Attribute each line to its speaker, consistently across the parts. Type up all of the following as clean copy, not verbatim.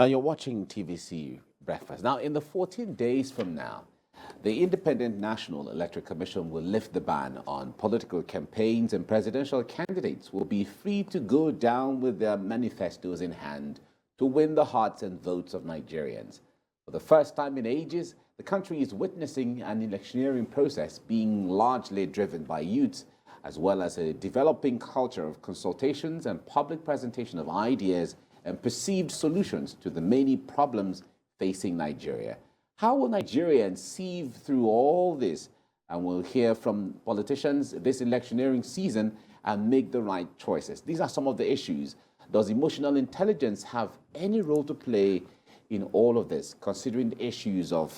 Speaker 1: You're watching TVC Breakfast. Now, in the 14 days from now, the Independent National Electoral Commission will lift the ban on political campaigns, and presidential candidates will be free to go down with their manifestos in hand to win the hearts and votes of Nigerians. For the first time in ages, the country is witnessing an electioneering process being largely driven by youths, as well as a developing culture of consultations and public presentation of ideas and perceived solutions to the many problems facing Nigeria. How will Nigerians sieve through all this? And we'll hear from politicians this electioneering season and make the right choices. These are some of the issues. Does emotional intelligence have any role to play in all of this, considering the issues of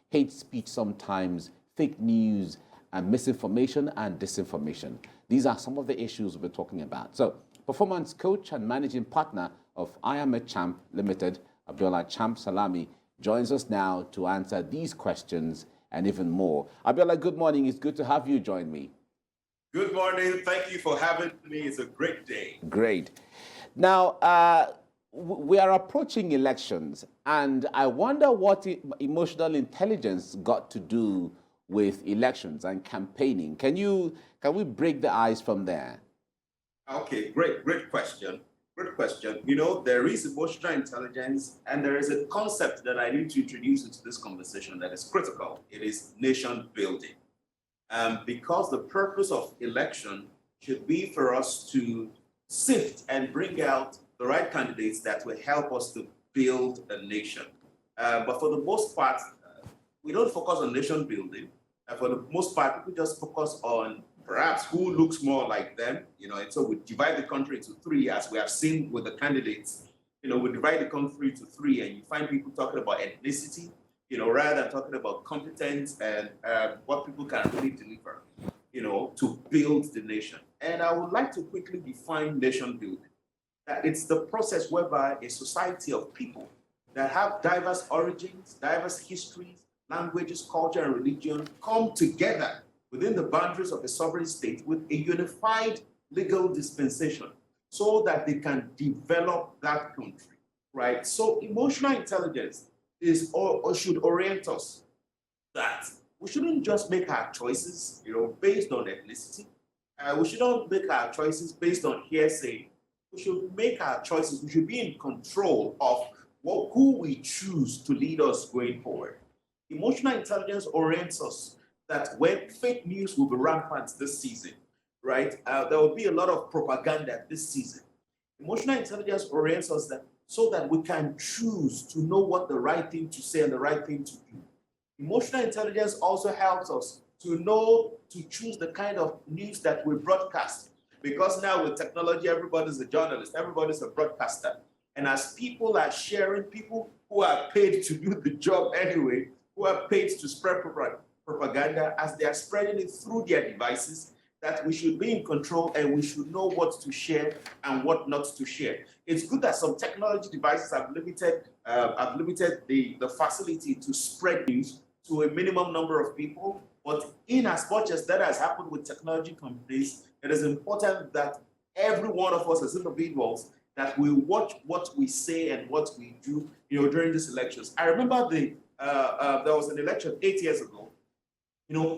Speaker 1: hate speech sometimes, fake news, and misinformation and disinformation? These are some of the issues we're talking about. So, performance coach and managing partner of I Am a Champ Limited, Abiola Champ Salami, joins us now to answer these questions and even more. Abiola, good morning. It's good to have you join me.
Speaker 2: Good morning. Thank you for having me. It's a great day.
Speaker 1: Great. Now, we are approaching elections, and I wonder what emotional intelligence got to do with elections and campaigning. Can we break the ice from there?
Speaker 2: Okay, great question. Great question. You know, there is emotional intelligence, and there is a concept that I need to introduce into this conversation that is critical. It is nation building. Because the purpose of election should be for us to sift and bring out the right candidates that will help us to build a nation. But for the most part, we don't focus on nation building. For the most part, people just focus on perhaps who looks more like them, and so we divide the country into three, as we have seen with the candidates. We divide the country into three, and you find people talking about ethnicity, rather than talking about competence and what people can really deliver, to build the nation. And I would like to quickly define nation building. That it's the process whereby a society of people that have diverse origins, diverse histories, languages, culture, and religion come together within the boundaries of a sovereign state with a unified legal dispensation so that they can develop that country, right? So emotional intelligence is or should orient us that we shouldn't just make our choices, based on ethnicity. We shouldn't make our choices based on hearsay. We should make our choices. We should be in control of who we choose to lead us going forward. Emotional intelligence orients us that when fake news will be rampant this season, right? There will be a lot of propaganda this season. Emotional intelligence orients us that so that we can choose to know what the right thing to say and the right thing to do. Emotional intelligence also helps us to know to choose the kind of news that we broadcast. Because now with technology, everybody's a journalist, everybody's a broadcaster. And as people are sharing, people who are paid to do the job anyway, who are paid to spread propaganda, as they are spreading it through their devices, that we should be in control and we should know what to share and what not to share. It's good that some technology devices have limited the facility to spread news to a minimum number of people. But in as much as that has happened with technology companies, it is important that every one of us as individuals that we watch what we say and what we do, during these elections. I remember there was an election 8 years ago,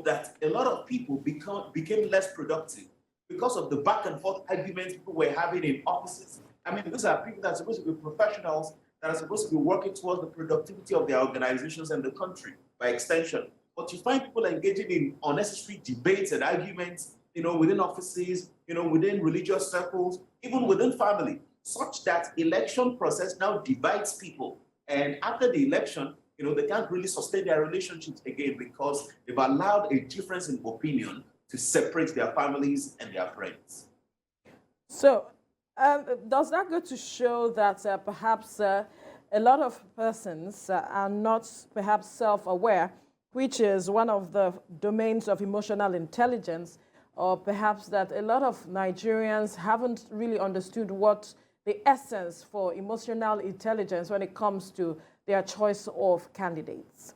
Speaker 2: that a lot of people became less productive because of the back and forth arguments people were having in offices. I mean, these are people that are supposed to be professionals, that are supposed to be working towards the productivity of their organizations and the country by extension. But you find people engaging in unnecessary debates and arguments, within offices, within religious circles, even within family, such that election process now divides people. And after the election, they can't really sustain their relationships again because they've allowed a difference in opinion to separate their families and their friends.
Speaker 3: So, does that go to show that perhaps a lot of persons are not perhaps self-aware, which is one of the domains of emotional intelligence, or perhaps that a lot of Nigerians haven't really understood what the essence for emotional intelligence when it comes to their choice of candidates?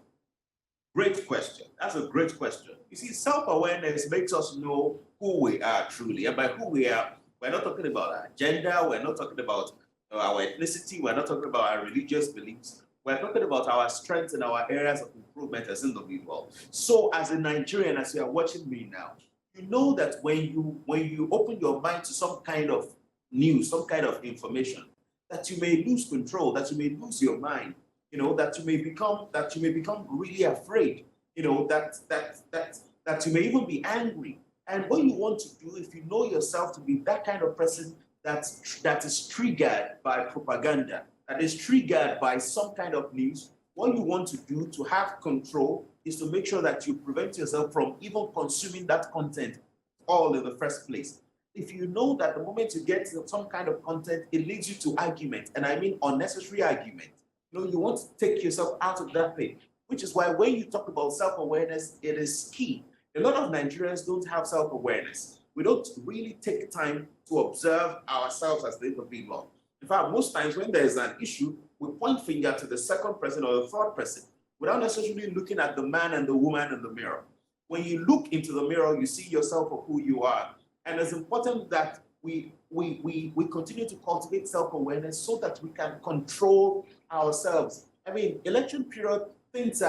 Speaker 2: Great question. That's a great question. You see, self-awareness makes us know who we are truly. And by who we are, we're not talking about our gender, we're not talking about our ethnicity, we're not talking about our religious beliefs. We're talking about our strengths and our areas of improvement as individuals. So as a Nigerian, as you are watching me now, you know that when you open your mind to some kind of news, some kind of information, that you may lose control, that you may lose your mind, that you may become really afraid, that you may even be angry. And what you want to do, if you know yourself to be that kind of person that is triggered by propaganda, that is triggered by some kind of news, what you want to do to have control is to make sure that you prevent yourself from even consuming that content all in the first place. If you know that the moment you get some kind of content, it leads you to argument, and I mean unnecessary argument, you want to take yourself out of that thing, which is why when you talk about self-awareness, it is key. A lot of Nigerians don't have self-awareness. We don't really take time to observe ourselves as the individual. In fact, most times when there's an issue, we point finger to the second person or the third person without necessarily looking at the man and the woman in the mirror. When you look into the mirror, you see yourself for who you are. And it's important that we continue to cultivate self-awareness so that we can control ourselves. I mean, election period, there's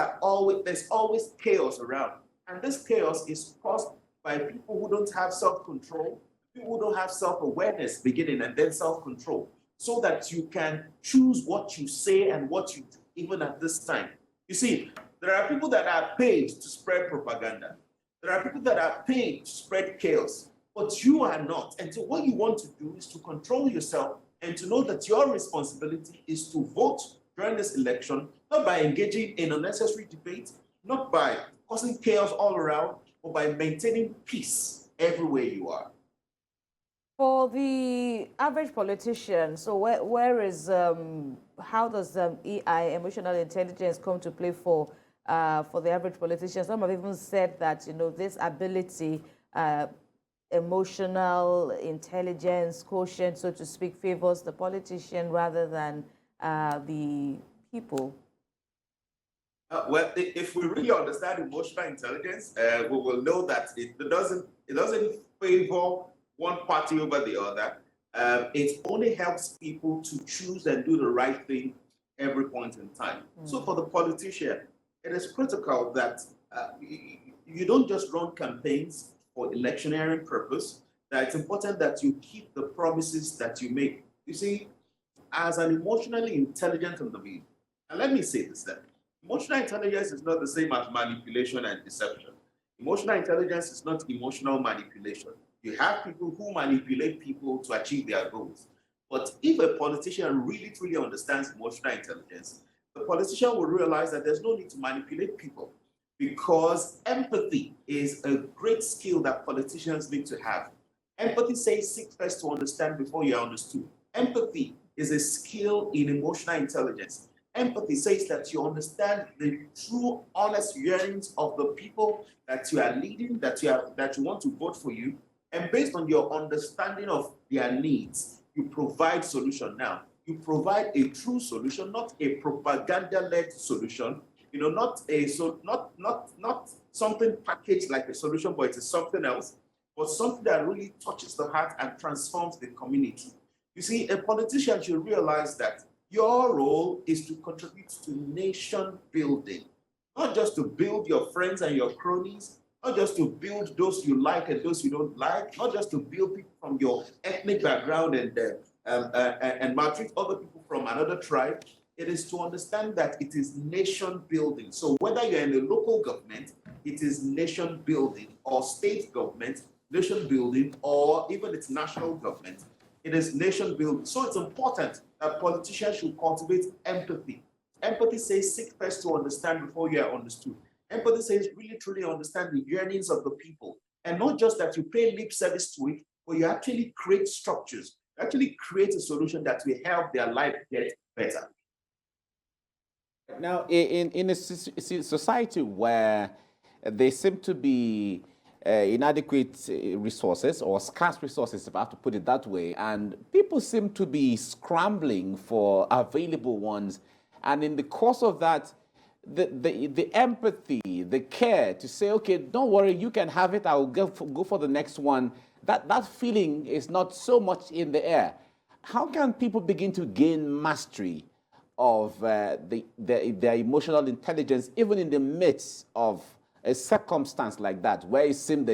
Speaker 2: always chaos around. And this chaos is caused by people who don't have self-control, people who don't have self-awareness beginning and then self-control, so that you can choose what you say and what you do, even at this time. You see, there are people that are paid to spread propaganda. There are people that are paid to spread chaos, but you are not. And so what you want to do is to control yourself and to know that your responsibility is to vote during this election, not by engaging in unnecessary debate, not by causing chaos all around, but by maintaining peace everywhere you are.
Speaker 3: For the average politician, so how does EI, emotional intelligence, come to play for the average politician? Some have even said that, this ability, emotional intelligence quotient, so to speak, favors the politician rather than the people.
Speaker 2: Well, if we really understand emotional intelligence, we will know that it doesn't favor one party over the other. It only helps people to choose and do the right thing every point in time. So for the politician, it is critical that you don't just run campaigns for electioneering purpose. That it's important that you keep the promises that you make. You see, as an emotionally intelligent individual, and let me say this, that emotional intelligence is not the same as manipulation and deception. Emotional intelligence is not emotional manipulation. You have people who manipulate people to achieve their goals. But if a politician really, truly understands emotional intelligence, the politician will realize that there's no need to manipulate people, because empathy is a great skill that politicians need to have. Empathy says seek first to understand before you are understood. Empathy is a skill in emotional intelligence. Empathy says that you understand the true, honest yearnings of the people that you are leading, that you want to vote for you, and based on your understanding of their needs, you provide solution. Now, you provide a true solution, not a propaganda-led solution. Not something packaged like a solution, but it's something else, but something that really touches the heart and transforms the community. You see, a politician should realize that your role is to contribute to nation building, not just to build your friends and your cronies, not just to build those you like and those you don't like, not just to build people from your ethnic background and maltreat other people from another tribe. It is to understand that it is nation building. So whether you're in a local government, it is nation building, or state government, nation building, or even it's national government, it is nation building. So it's important that politicians should cultivate empathy. Empathy says seek first to understand before you are understood. Empathy says really truly understand the yearnings of the people. And not just that you pay lip service to it, but you actually create structures, you actually create a solution that will help their life get better.
Speaker 1: Now, in a society where there seem to be inadequate resources or scarce resources, if I have to put it that way, and people seem to be scrambling for available ones, and in the course of that, the empathy, the care to say, okay, don't worry, you can have it, I'll go for the next one, that feeling is not so much in the air. how can people begin to gain mastery of their emotional intelligence, even in the midst of a circumstance like that, where they seem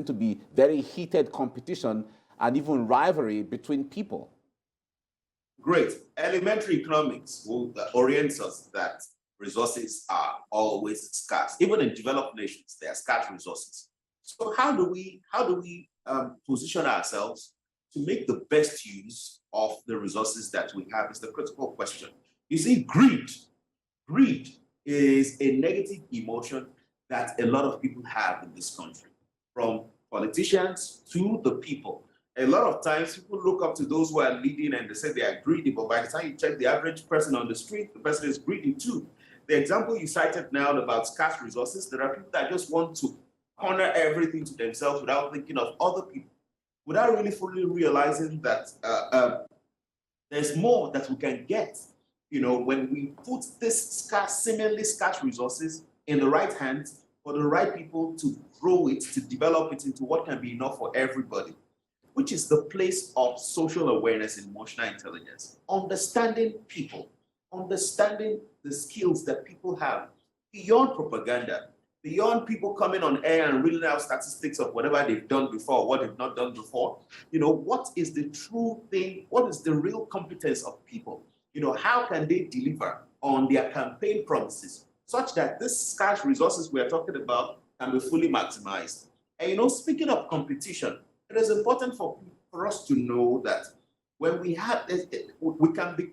Speaker 1: to be very heated competition and even rivalry between people?
Speaker 2: Great. Elementary economics will orient us that resources are always scarce. Even in developed nations, there are scarce resources. So how do we position ourselves to make the best use of the resources that we have is the critical question. You see, greed is a negative emotion that a lot of people have in this country, from politicians to the people. A lot of times people look up to those who are leading and they say they are greedy, but by the time you check the average person on the street, the person is greedy too. The example you cited now about scarce resources, there are people that just want to corner everything to themselves without thinking of other people, without really fully realizing that there's more that we can get. You know, when we put this seemingly scarce resources in the right hands for the right people to grow it, to develop it into what can be enough for everybody, which is the place of social awareness and emotional intelligence. Understanding people, understanding the skills that people have beyond propaganda, beyond people coming on air and reading out statistics of whatever they've done before, what they've not done before. You know, what is the true thing? What is the real competence of people? You know, how can they deliver on their campaign promises such that these scarce resources we are talking about can be fully maximized? And, you know, speaking of competition, it is important for us to know that when we have we can be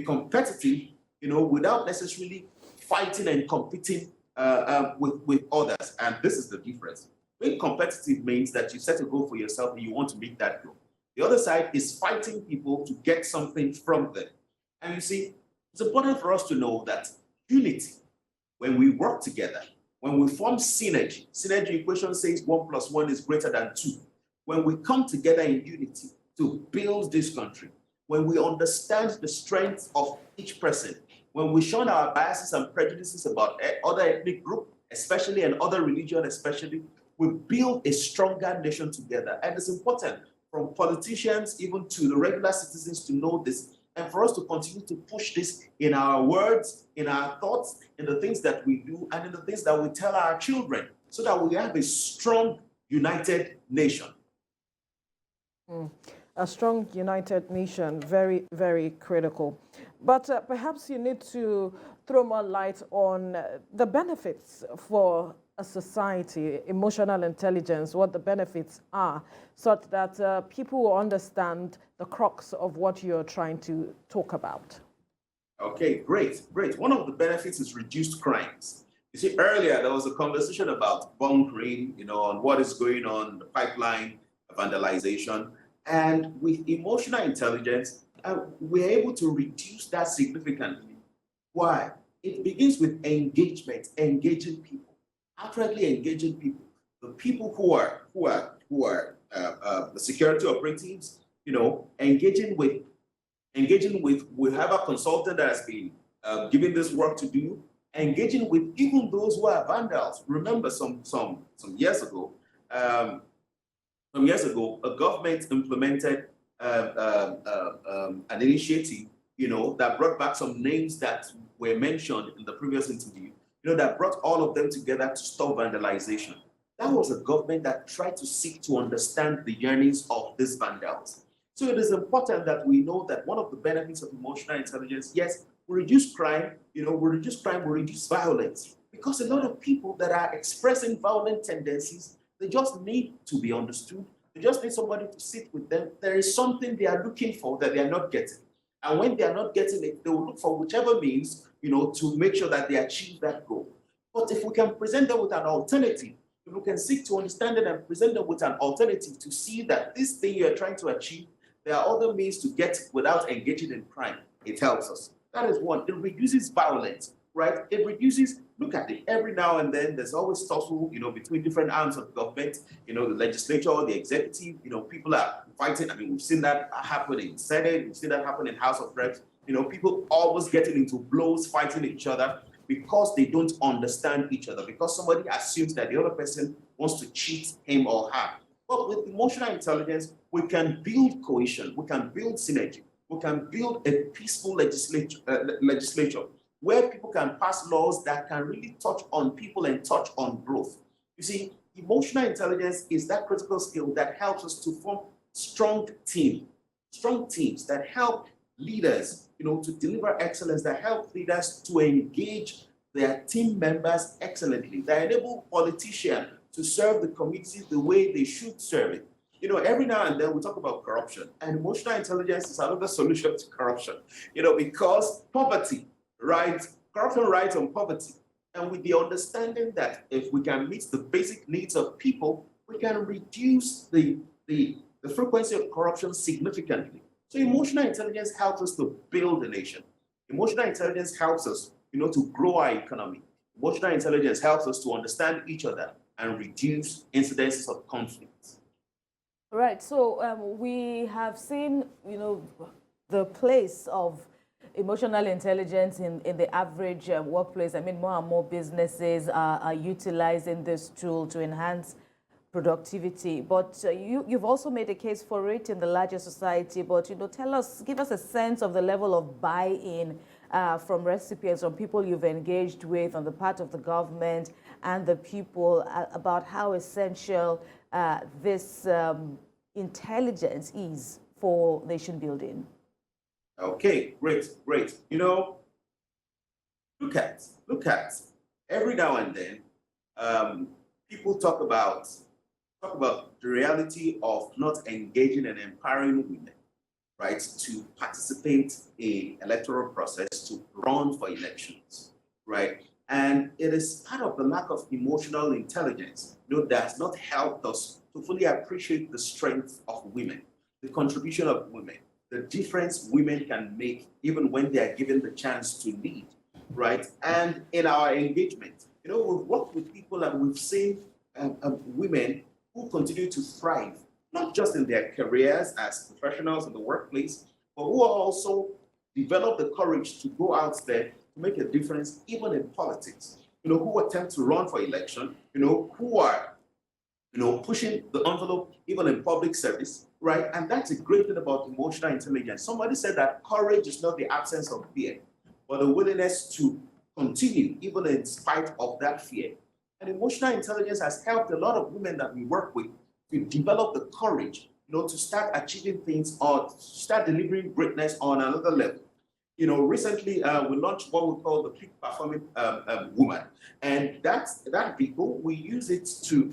Speaker 2: competitive, you know, without necessarily fighting and competing with others. And this is the difference. Being competitive means that you set a goal for yourself and you want to meet that goal. The other side is fighting people to get something from them. And you see, it's important for us to know that unity, when we work together, when we form synergy equation says 1 + 1 is greater than 2. When we come together in unity to build this country, when we understand the strengths of each person, when we shun our biases and prejudices about other ethnic group, especially, and other religion especially, we build a stronger nation together. And it's important from politicians even to the regular citizens to know this, and for us to continue to push this in our words, in our thoughts, in the things that we do, and in the things that we tell our children, so that we have a strong, united nation.
Speaker 3: A strong, united nation, very, very critical. But perhaps you need to throw more light on the benefits for a society, emotional intelligence, what the benefits are, such that people will understand the crux of what you're trying to talk about.
Speaker 2: Okay, great. One of the benefits is reduced crimes. You see, earlier there was a conversation about bunkering, you know, on what is going on, the pipeline, vandalization. And with emotional intelligence, we're able to reduce that significantly. Why? It begins with engagement, engaging people, accurately engaging people. The people who are the security operatives, you know, engaging with, we have a consultant that has been given this work to do, engaging with even those who are vandals. Remember, some years ago, a government implemented an initiative, you know, that brought back some names that were mentioned in the previous interview, you know, that brought all of them together to stop vandalization. That was a government that tried to seek to understand the yearnings of these vandals. So it is important that we know that one of the benefits of emotional intelligence, yes, we reduce crime, you know, we reduce violence, because a lot of people that are expressing violent tendencies, they just need to be understood. They just need somebody to sit with them. There is something they are looking for that they are not getting. And when they are not getting it, they will look for whichever means, you know, to make sure that they achieve that goal. But if we can present them with an alternative, if we can seek to understand it and present them with an alternative to see that this thing you are trying to achieve, there are other means to get it without engaging in crime, it helps us. That is one. It reduces violence, right? It reduces, look at it, every now and then there's always tussle, you know, between different arms of government, you know, the legislature, the executive, you know, people are fighting. I mean, we've seen that happen in Senate, we've seen that happen in House of Reps, you know, people always getting into blows, fighting each other because they don't understand each other, because somebody assumes that the other person wants to cheat him or her. But with emotional intelligence, we we can build cohesion, we can build synergy, we can build a peaceful legislature where people can pass laws that can really touch on people and touch on growth. You see, emotional intelligence is that critical skill that helps us to form strong teams that help leaders, to deliver excellence, that help leaders to engage their team members excellently, that enable politicians to serve the community the way they should serve it. Every now and then we talk about corruption, and emotional intelligence is another solution to corruption, because poverty, right? Corruption rides on poverty. And with the understanding that if we can meet the basic needs of people, we can reduce the frequency of corruption significantly. So emotional intelligence helps us to build a nation. Emotional intelligence helps us, to grow our economy. Emotional intelligence helps us to understand each other and reduce incidences of conflict.
Speaker 3: Right. So we have seen, the place of emotional intelligence in the average workplace. I mean, more and more businesses are utilizing this tool to enhance productivity. But you've also made a case for it in the larger society. But, give us a sense of the level of buy-in from recipients, from people you've engaged with on the part of the government and the people about how essential this intelligence is for nation building.
Speaker 2: Okay, great. Look at every now and then, people talk about the reality of not engaging and empowering women, right, to participate in electoral process, to run for elections, right? And it is part of the lack of emotional intelligence, that has not helped us to fully appreciate the strength of women, the contribution of women, the difference women can make even when they are given the chance to lead, right? And in our engagement, we've worked with people and we've seen women who continue to thrive, not just in their careers as professionals in the workplace, but who also develop the courage to go out there to make a difference even in politics, who attempt to run for election, who are pushing the envelope even in public service, right? And that's a great thing about emotional intelligence. Somebody said that courage is not the absence of fear, but the willingness to continue even in spite of that fear. And emotional intelligence has helped a lot of women that we work with to develop the courage, to start achieving things or start delivering greatness on another level. Recently we launched what we call the peak performing woman, and that vehicle we use it to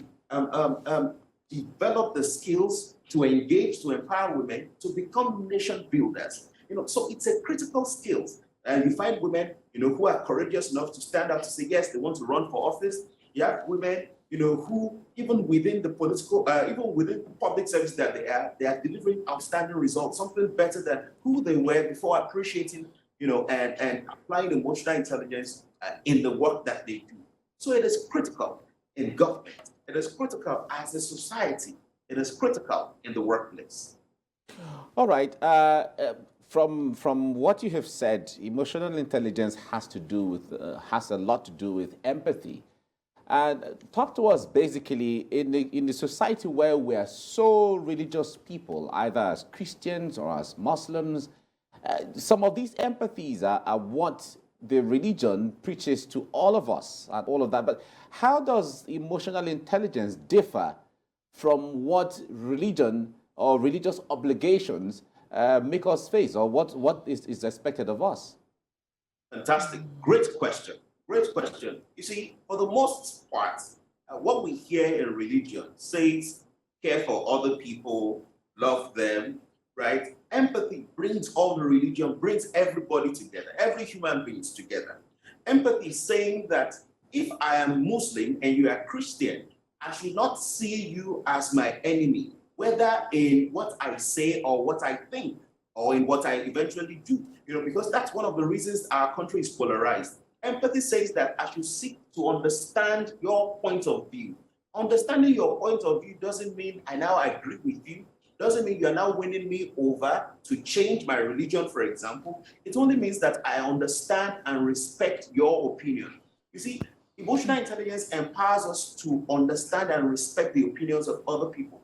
Speaker 2: develop the skills to engage, to empower women to become nation builders. So it's a critical skill. And you find women, who are courageous enough to stand up to say, yes, they want to run for office. You have women, who even within the political, even within the public service that they are delivering outstanding results, something better than who they were before, appreciating, and applying emotional intelligence in the work that they do. So it is critical in government. It is critical as a society. It is critical in the workplace.
Speaker 1: All right. From what you have said, emotional intelligence has a lot to do with empathy. And talk to us basically in the society where we are so religious people, either as Christians or as Muslims. Some of these empathies are what the religion preaches to all of us and all of that. But how does emotional intelligence differ from what religion or religious obligations make us face, or what is expected of us?
Speaker 2: Fantastic. Great question. You see, for the most part, what we hear in religion says care for other people, love them, right? Empathy brings all the religion, brings everybody together, every human being together. Empathy is saying that if I am Muslim and you are Christian, I should not see you as my enemy, whether in what I say or what I think, or in what I eventually do, because that's one of the reasons our country is polarized. Empathy says that I should seek to understand your point of view. Understanding your point of view doesn't mean I now agree with you, doesn't mean you're now winning me over to change my religion, for example. It only means that I understand and respect your opinion. You see, emotional intelligence empowers us to understand and respect the opinions of other people.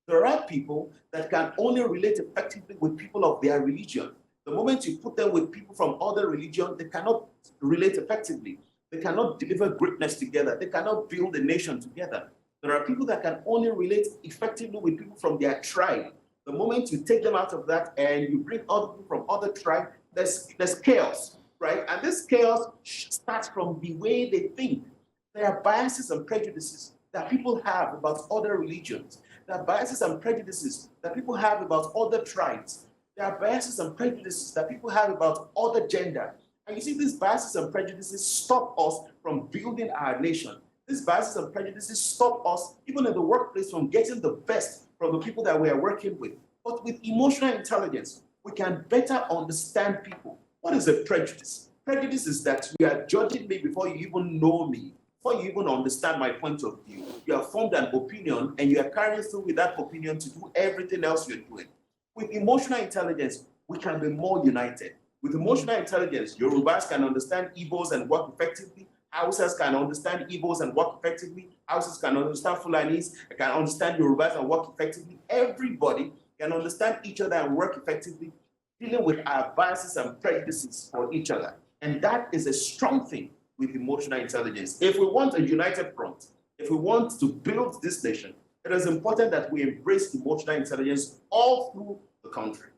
Speaker 2: There are people that can only relate effectively with people of their religion. The moment you put them with people from other religions, they cannot relate effectively. They cannot deliver greatness together. They cannot build a nation together. There are people that can only relate effectively with people from their tribe. The moment you take them out of that and you bring other people from other tribes, there's chaos, right? And this chaos starts from the way they think. There are biases and prejudices that people have about other religions. There are biases and prejudices that people have about other tribes. There are biases and prejudices that people have about other gender. And you see, these biases and prejudices stop us from building our nation. These biases and prejudices stop us, even in the workplace, from getting the best from the people that we are working with. But with emotional intelligence, we can better understand people. What is a prejudice? Prejudice is that you are judging me before you even know me, before you even understand my point of view. You have formed an opinion and you are carrying through with that opinion to do everything else you're doing. With emotional intelligence, we can be more united. With emotional intelligence, Yorubas can understand Igbos and work effectively. Hausas can understand Igbos and work effectively. Hausas can understand Fulanis, can understand Yorubas and work effectively. Everybody can understand each other and work effectively, dealing with our biases and prejudices for each other. And that is a strong thing with emotional intelligence. If we want a united front, if we want to build this nation, it is important that we embrace emotional intelligence all through the country.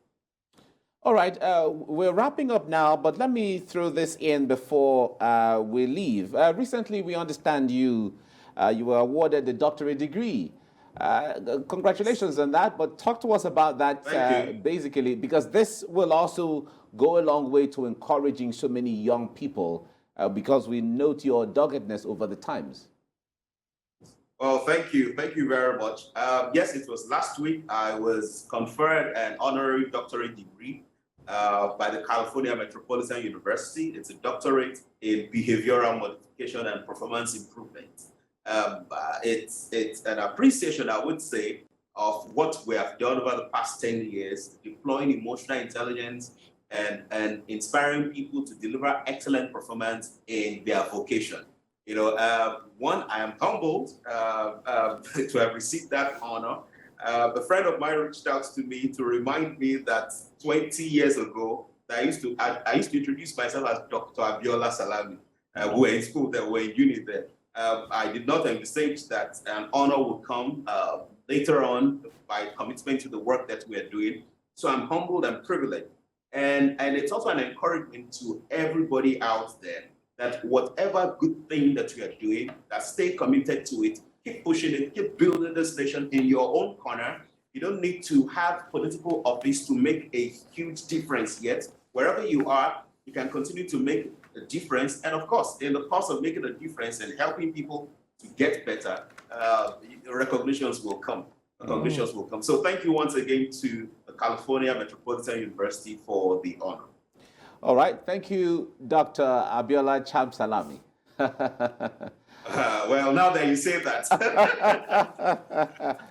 Speaker 1: All right, we're wrapping up now, but let me throw this in before we leave. Recently, we understand you were awarded a doctorate degree. Congratulations on that, but talk to us about that basically, because this will also go a long way to encouraging so many young people, because we note your doggedness over the times.
Speaker 2: Well, thank you very much. Yes, it was last week I was conferred an honorary doctorate degree by the California Metropolitan University. It's a doctorate in behavioral modification and performance improvement. It's an appreciation, I would say, of what we have done over the past 10 years, deploying emotional intelligence and inspiring people to deliver excellent performance in their vocation. You know, one, I am humbled to have received that honor. A friend of mine reached out to me to remind me that 20 years ago, I used to introduce myself as Dr. Abiola Salami. We were in school there, we were in uni there. I did not envisage that an honor would come later on by commitment to the work that we are doing. So I'm humbled and privileged. And it's also an encouragement to everybody out there that whatever good thing that you are doing, that stay committed to it, keep pushing it, keep building this nation in your own corner. You don't need to have political office to make a huge difference yet. Wherever you are, you can continue to make a difference. And of course, in the course of making a difference and helping people to get better, recognitions will come. Recognitions will come. So thank you once again to the California Metropolitan University for the honor.
Speaker 1: All right. Thank you, Dr. Abiola Cham Salami.
Speaker 2: Well, now that you say that.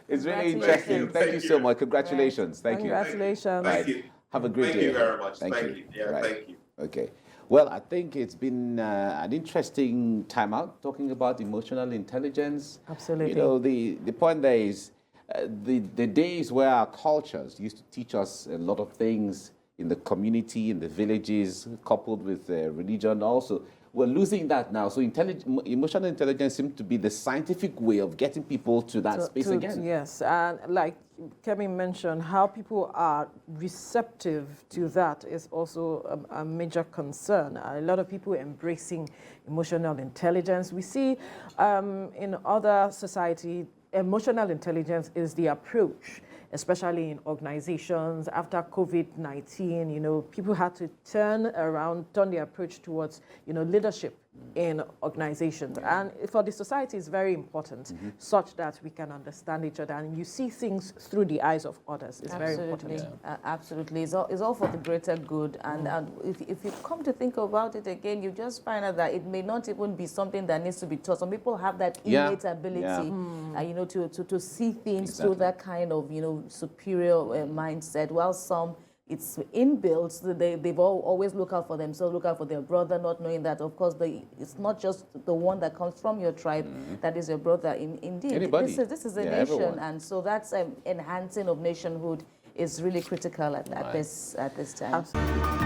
Speaker 1: It's really interesting. Thank you so much. Congratulations.
Speaker 3: Right.
Speaker 1: Thank you.
Speaker 3: Congratulations.
Speaker 2: Thank you.
Speaker 1: Have a great day.
Speaker 2: Thank you very much.
Speaker 1: Thank you.
Speaker 2: Yeah,
Speaker 1: right.
Speaker 2: thank you.
Speaker 1: Okay. Well, I think it's been an interesting time out talking about emotional intelligence.
Speaker 3: Absolutely.
Speaker 1: You know, the point there is the days where our cultures used to teach us a lot of things in the community, in the villages, coupled with religion also. We're losing that now. So emotional intelligence seems to be the scientific way of getting people to that space again.
Speaker 3: Yes, and like Kevin mentioned, how people are receptive to that is also a major concern. A lot of people embracing emotional intelligence. We see in other society, emotional intelligence is the approach, especially in organizations. After COVID-19, you know, people had to turn the approach towards, you know, leadership in organizations. And for the society, it's very important, such that we can understand each other and you see things through the eyes of others. It's very important.
Speaker 4: Absolutely. It's all for the greater good. And if you come to think about it again, you just find out that it may not even be something that needs to be taught. Some people have that innate ability, you know, to see things through that kind of, you know, superior mindset, while some it's inbuilt. So they've always look out for themselves, look out for their brother, not knowing that, of course, it's not just the one that comes from your tribe that is your brother. Indeed,
Speaker 1: Anybody.
Speaker 4: This is a nation,
Speaker 1: everyone.
Speaker 4: and so that's enhancing of nationhood is really critical at this time.
Speaker 3: Absolutely.